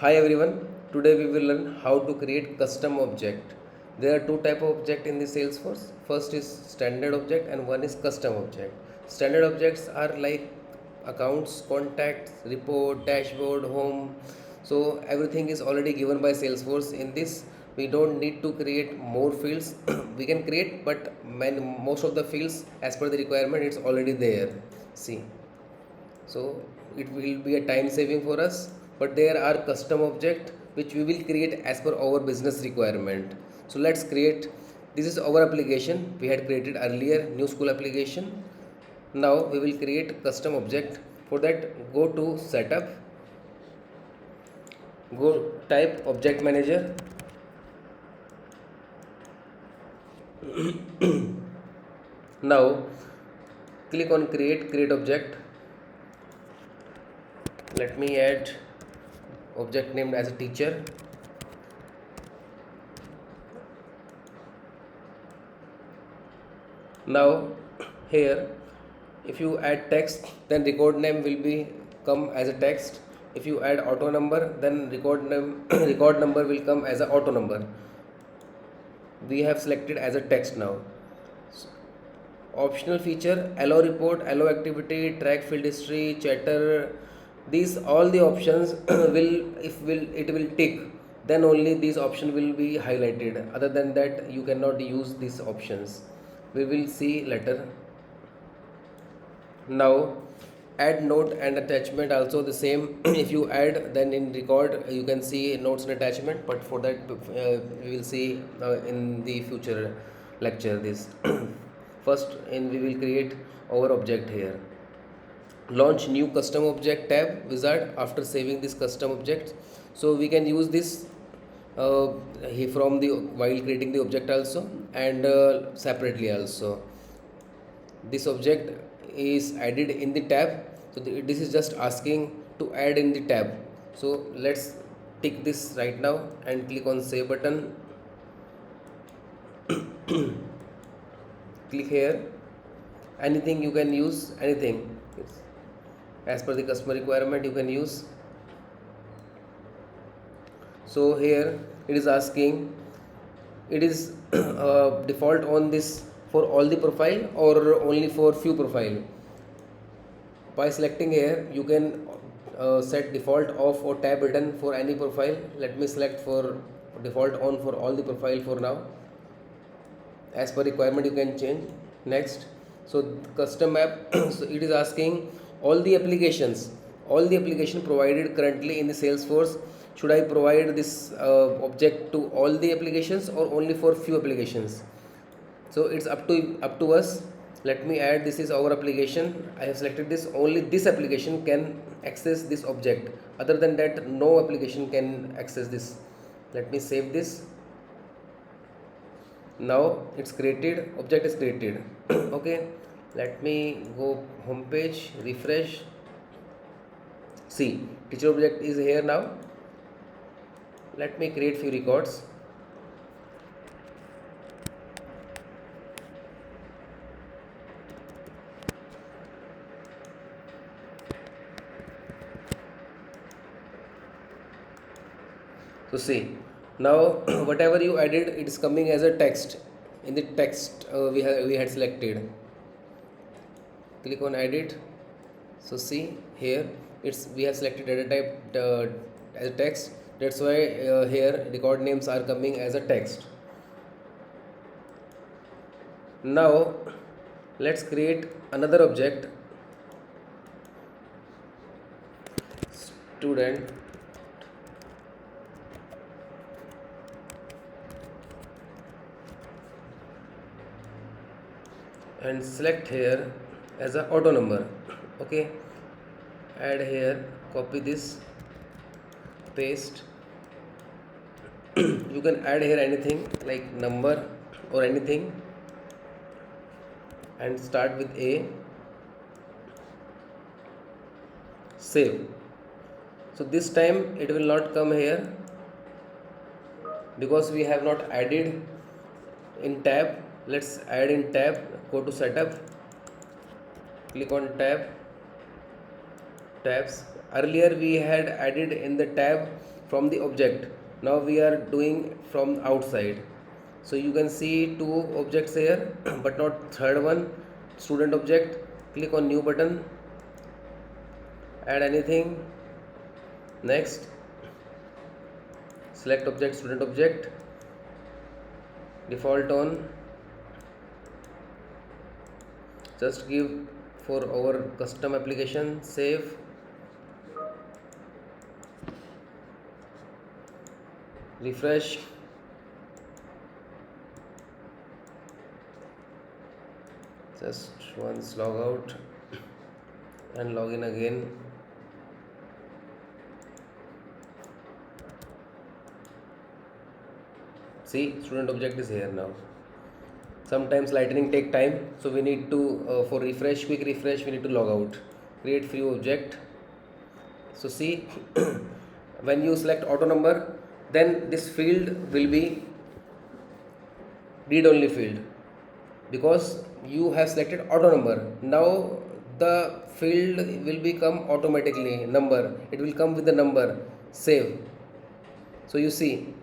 Hi everyone, today we will learn how to create custom object. There are two type of object in the Salesforce. First is standard object and one is custom object. Standard objects are like accounts, contacts, report, dashboard, home. So everything is already given by Salesforce. In this we don't need to create more fields. We can create, but most of the fields as per the requirement it's already there. See, so it will be a time saving for us, but there are custom object which we will create as per our business requirement. So let's create. This is our application we had created earlier, new school application. Now we will create custom object. For that, go to setup, go type object manager. Now click on create object. Let me add object named as a teacher. Now here, if you add text, then record name will be come as a text. If you add auto number, then record name record number will come as a auto number. We have selected as a text now. Optional feature: allow report, allow activity, track field history, chatter. These all the options will it will tick, then only these option will be highlighted. Other than that, you cannot use these options. We will see later. Now add note and attachment also the same. If you add, then in record you can see notes and attachment, but for that we will see in the future lecture this. First in we will create our object here. Launch new custom object tab wizard after saving this custom object. So we can use this from the while creating the object also, and separately also. This object is added in the tab, so this is just asking to add in the tab. So let's tick this right now and click on save button. Click here. Anything you can use, anything as per the customer requirement you can use. So here it is asking, it is default on this for all the profile or only for few profile. By selecting here you can set default off or tab button for any profile. Let me select for default on for all the profile for now. As per requirement you can change. Next, so custom app. So it is asking all the application provided currently in the Salesforce, should I provide this object to all the applications or only for few applications? So it's up to us. Let me add, this is our application. I have selected this, only this application can access this object, other than that no application can access this. Let me save this. Now it's created, object is created. Okay, let me go home page, refresh. See, teacher object is here now. Let me create few records. So see, now whatever you added, it is coming as a text. In the text we had selected. Click on edit. So see here, it's we have selected data type as a text. That's why here record names are coming as a text. Now let's create another object, student. And select here as a auto number. Okay, add here, copy this, paste. You can add here anything like number or anything, and start with A. Save. So this time it will not come here because we have not added in tab. Let's add in tab. Go to setup, click on tabs. earlier we had added in the tab from the object, now we are doing from outside. So you can see two objects here but not third one, student object. Click on new button, add anything, next, select object, student object, default on, just give for our custom application, save, refresh, just once log out and log in again. See, student object is here now. Sometimes lightning take time, so we need to for refresh, quick refresh, we need to log out, create free object. So see, when you select auto number, then this field will be read only field, because you have selected auto number. Now the field will become automatically number, it will come with the number, save. So you see,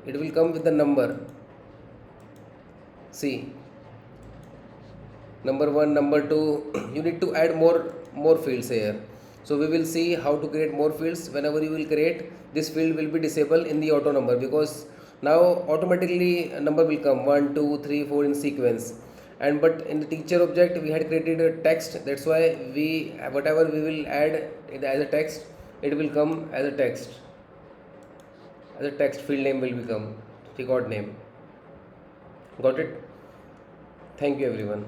it will come with the number. See, number 1, number 2, you need to add more fields here. So we will see how to create more fields. Whenever you will create, this field will be disabled in the auto number, because now automatically a number will come 1 2 3 4 in sequence. And but in the teacher object we had created a text, that's why we, whatever we will add it as a text, it will come as a text, field name will become record name. Got it? Thank you everyone.